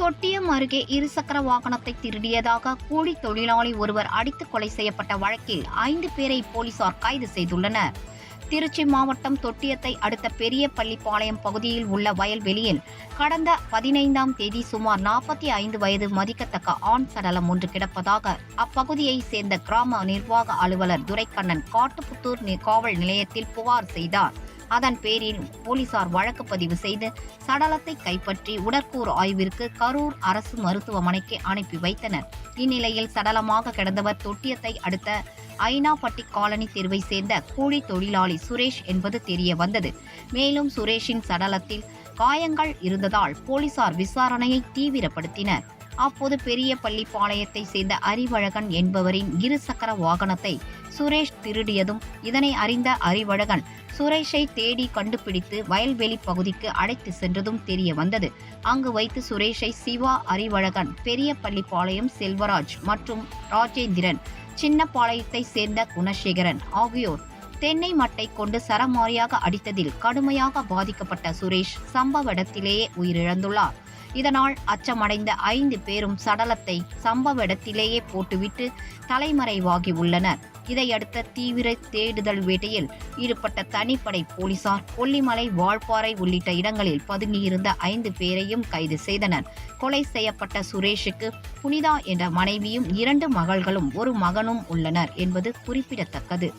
தொட்டியம் அருகே இருசக்கர வாகனத்தை திருடியதாக கூலி தொழிலாளி ஒருவர் அடித்து கொலை செய்யப்பட்ட வழக்கில் 5 பேரை போலீசார் கைது செய்துள்ளனர். திருச்சி மாவட்டம் தொட்டியத்தை அடுத்த பெரிய பள்ளிப்பாளையம் பகுதியில் உள்ள வயல்வெளியில் கடந்த 15ஆம் தேதி சுமார் 45 வயது மதிக்கத்தக்க ஆண் சடலம் ஒன்று கிடப்பதாக அப்பகுதியைச் சேர்ந்த கிராம நிர்வாக அலுவலர் துரைக்கண்ணன் காட்டுப்புத்தூர் காவல் நிலையத்தில் புகார் செய்தார். அதன் பேரில் போலீசார் வழக்கு பதிவு செய்து சடலத்தை கைப்பற்றி உடற்கூறு ஆய்விற்கு கரூர் அரசு மருத்துவமனைக்கு அனுப்பி வைத்தனர். இந்நிலையில் சடலமாக கிடந்தவர் தொட்டியத்தை அடுத்த ஐனாப்பட்டி காலனி தெருவை சேர்ந்த கூலி தொழிலாளி சுரேஷ் என்பது தெரிய வந்தது. மேலும் சுரேஷின் சடலத்தில் காயங்கள் இருந்ததால் போலீசார் விசாரணையை தீவிரப்படுத்தினர். அப்போது பெரிய பள்ளிப்பாளையத்தை சேர்ந்த அறிவழகன் என்பவரின் இருசக்கர வாகனத்தை சுரேஷ் திருடியதும் இதனை அறிந்த அறிவழகன் சுரேஷை தேடி கண்டுபிடித்து வயல்வெளி பகுதிக்கு அழைத்து சென்றதும் தெரிய வந்தது. அங்கு வைத்து சுரேஷை சிவா, அறிவழகன், பெரிய பள்ளிப்பாளையம் செல்வராஜ் மற்றும் ராஜேந்திரன், சின்னப்பாளையத்தை சேர்ந்த குணசேகரன் ஆகியோர் தென்னை மட்டை கொண்டு சரமாரியாக அடித்ததில் கடுமையாக பாதிக்கப்பட்ட சுரேஷ் சம்பவ இடத்திலேயே உயிரிழந்துள்ளார். இதனால் அச்சமடைந்த 5 பேரும் சடலத்தை சம்பவ இடத்திலேயே போட்டுவிட்டு தலைமறைவாகி உள்ளனர். இதையடுத்த தீவிர தேடுதல் வேட்டையில் ஈடுபட்ட தனிப்படை போலீசார் கொல்லிமலை, வால்பாறை உள்ளிட்ட இடங்களில் பதுங்கியிருந்த 5 பேரையும் கைது செய்தனர். கொலை செய்யப்பட்ட சுரேஷுக்கு புனிதா என்ற மனைவியும் 2 மகள்களும் 1 மகனும் உள்ளனர் என்பது குறிப்பிடத்தக்கது.